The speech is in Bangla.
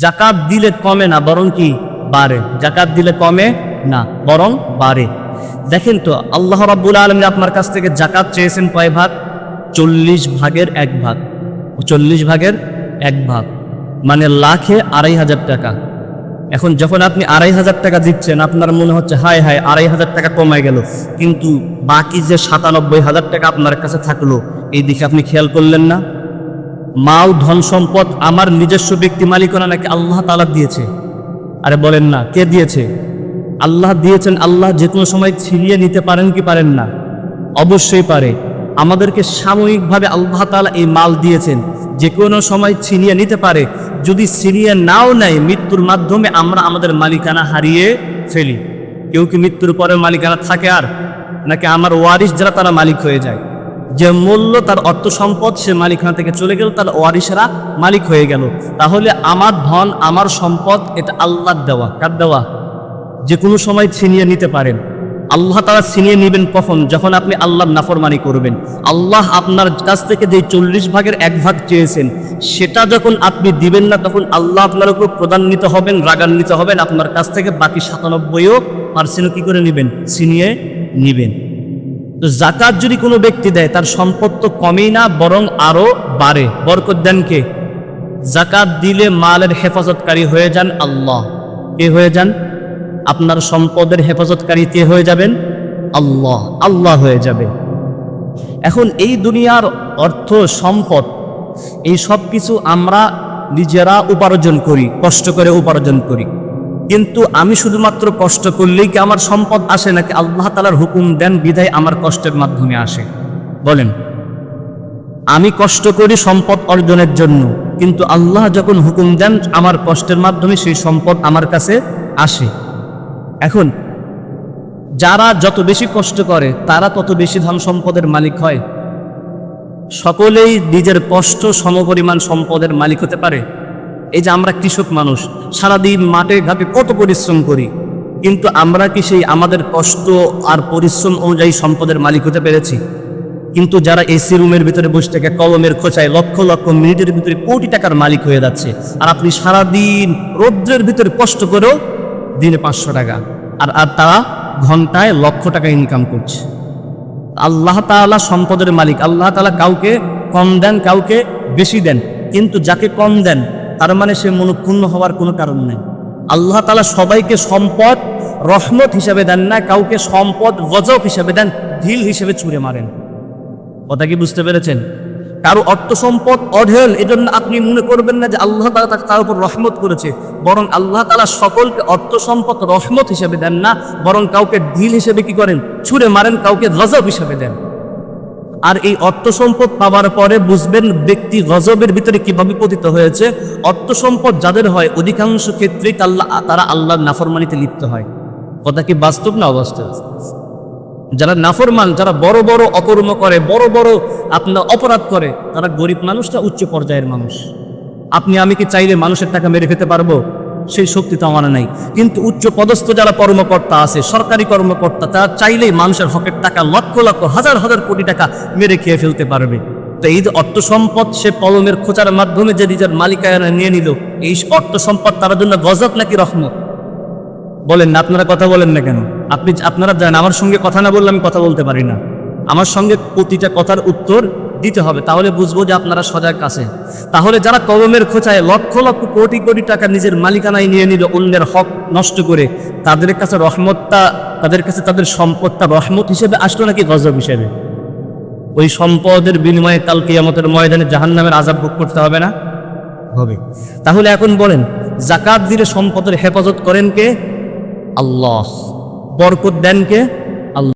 জাকাত দিলে কমে না, বরং কি বাড়ে। জাকাত দিলে কমে না, বরং বাড়ে। দেখেন তো, আল্লাহ রাব্বুল আলামিন আপনার কাছ থেকে জাকাত চেয়েছেন কয় ভাগ? 40 ভাগের 1 ভাগ। 40 ভাগের 1 ভাগ মানে লাখে 2500 টাকা। এখন যখন আপনি 2500 টাকা দিচ্ছেন, আপনার মনে হচ্ছে হায় হায় 2500 টাকা কমে গেল, কিন্তু বাকি যে 97,000 টাকা আপনার কাছে থাকলো, এই দিকে আপনি খেয়াল করলেন না? মাল ধন সম্পদ আমার নিজস্ব ব্যক্তি মালিকানা নাকি আল্লাহ তাআলা দিয়েছে? আরে বলেন না, কে দিয়েছে? আল্লাহ দিয়েছেন। আল্লাহ যে কোনো সময় ছিনিয়ে নিতে পারেন কি পারেন না? অবশ্যই পারে। আমাদেরকে সাময়িকভাবে আল্লাহ তাআলা এই মাল দিয়েছেন, যে কোনো সময় ছিনিয়ে নিতে পারে। যদি ছিনিয়ে নাও নেয়, মৃত্যুর মাধ্যমে আমরা আমাদের মালিকানা হারিয়ে ফেলি। কেউ কি মৃত্যুর পরে মালিকানা থাকে আর? নাকি আমার ওয়ারিশ যারা তারা মালিক হয়ে যায়? যে মূল্য তার অর্থ সম্পদ, সে মালিকানা থেকে চলে গেল, তার ওয়ারিশরা মালিক হয়ে গেল। তাহলে আমার ধন, আমার সম্পদ, এটা আল্লাহর দেওয়া। কার দেওয়া? যে কোনো সময় ছিনিয়ে নিতে পারেন। আল্লাহ তাআলা ছিনিয়ে নেবেন কখন? যখন আপনি আল্লাহর নাফরমানি করবেন। আল্লাহ আপনার কাছ থেকে যে 40 ভাগের 1 ভাগ চেয়েছেন, সেটা যখন আপনি দিবেন না, তখন আল্লাহ আপনার উপর ক্রোধান্বিত হবেন, রাগান্বিত হবেন। আপনার কাছ থেকে বাকি 97% কি করে নেবেন? ছিনিয়ে নেবেন। তো জাকাত যদি কোনো ব্যক্তি দেয়, তার সম্পদ তো কমেই না, বরং আরো বাড়ে। বরকত দেন কে? জাকাত দিলে মালের হেফাজতকারী হয়ে যান আল্লাহ। কে হয়ে যান? আপনার সম্পদের হেফাজতকারী কে হয়ে যাবেন? আল্লাহ। আল্লাহ হয়ে যাবে। এখন এই দুনিয়ার অর্থ সম্পদ, এই সব কিছু আমরা নিজেরা উপার্জন করি, কষ্ট করে উপার্জন করি। কিন্তু আমি শুধুমাত্র কষ্ট করলেই কি আমার সম্পদ আসে, নাকি আল্লাহ তাআলার হুকুম দেন বিধায় আমার কষ্টের মাধ্যমে আসে? বলেন। আমি কষ্ট করি সম্পদ অর্জনের জন্য, কিন্তু আল্লাহ যখন হুকুম দেন আমার কষ্টের মাধ্যমে সেই সম্পদ আমার কাছে আসে। এখন যারা যত বেশি কষ্ট করে, তারা তত বেশি ধন সম্পদের মালিক হয়? সকলেই নিজের কষ্ট সমপরিমাণ সম্পদের মালিক হতে পারে? এই যে আমরা কৃষক মানুষ, সারাদিন মাঠে ঘাটে কত পরিশ্রম করি, কিন্তু আমরা কি সেই আমাদের কষ্ট আর পরিশ্রম অনুযায়ী সম্পদের মালিক হতে পেরেছি? কিন্তু যারা এসি রুমের ভিতরে বসে থেকে কলমের খোঁচায় লক্ষ লক্ষ মিনিটের ভিতরে কোটি টাকার মালিক হয়ে যাচ্ছে, আর আপনি সারাদিন রৌদ্রের ভিতরে কষ্ট করেও দিনে 500 টাকা, আর তারা ঘন্টায় লক্ষ টাকা ইনকাম করছে। আল্লাহ তাআলা সম্পদের মালিক। আল্লাহ তাআলা কাউকে কম দেন, কাউকে বেশি দেন, কিন্তু যাকে কম দেন তার মানে সে মনক্ষুণ্ণ হওয়ার কোনো কারণ নেই। আল্লাহ তাআলা সবাইকে সম্পদ রহমত হিসেবে দেন না, কাউকে সম্পদ গজব হিসেবে দেন, ঢিল হিসেবে ছুঁড়ে মারেন। কথা কি বুঝতে পেরেছেন? কারো অর্থ সম্পদ অঢেল, এজন্য আপনি মনে করবেন না যে আল্লাহ তাআলা তার উপর রহমত করেছে, বরং আল্লাহ তাআলা সকলকে অর্থ সম্পদ রহমত হিসেবে দেন না, বরং কাউকে ঢিল হিসেবে কি করেন? ছুঁড়ে মারেন, কাউকে গজব হিসেবে দেন। আর এই অর্থ সম্পদ পাওয়ার পরে বুঝবেন ব্যক্তি গজবের ভিতরে কিভাবে পতিত হয়েছে। অর্থ সম্পদ যাদের হয়, অধিকাংশ ক্ষেত্রেই তারা আল্লাহর নাফরমানিতে লিপ্ত হয়। কথা কি বাস্তব না অবাস্তব? যারা নাফরমান, যারা বড় বড় অকর্ম করে, বড় বড় আপনার অপরাধ করে, তারা গরিব মানুষটা উচ্চ পর্যায়ের মানুষ। আপনি আমি কি চাইলে মানুষের টাকা মেরে খেতে পারবো? সেই শক্তি তো আমার নাই। কিন্তু উচ্চ পদস্থ যারা কর্মকর্তা আছে, সরকারি কর্মকর্তা, তারা চাইলেই মানুষের হকের টাকা লক্ষ লক্ষ হাজার হাজার কোটি টাকা মেরে খেয়ে ফেলতে পারবে। তো এই যে অর্থ সম্পদ, সে কলমের খোঁচার মাধ্যমে যে নিজের মালিকানা নিয়ে নিল, এই অর্থ সম্পদ তার জন্য গজব নাকি রহমত? বলেন না, আপনারা কথা বলেন না কেন? আপনারা জানেন, আমার সঙ্গে কথা না বললে আমি কথা বলতে পারি না। আমার সঙ্গে প্রতিটা কথার উত্তর দিতে হবে, তাহলে বুঝবো যে আপনারা সজাগ আছেন। তাহলে যারা কলমের খোঁচায় লক্ষ লক্ষ কোটি কোটি টাকা নিজের মালিকানায় নিয়ে নিল, অন্যের হক নষ্ট করে, তাদের কাছে রহমতটা, তাদের কাছে তাদের সম্পদটা রহমত হিসেবে আসলো নাকি গজব হিসেবে? ওই সম্পদের বিনিময়ে কাল কিয়ামতের ময়দানে জাহান্নামের আযাব ভোগ করতে হবে না? হবে। তাহলে এখন বলেন, জাকাত দিলে সম্পদের হেফাজত করেন কে? আল্লাহ। বরকত দেন কে?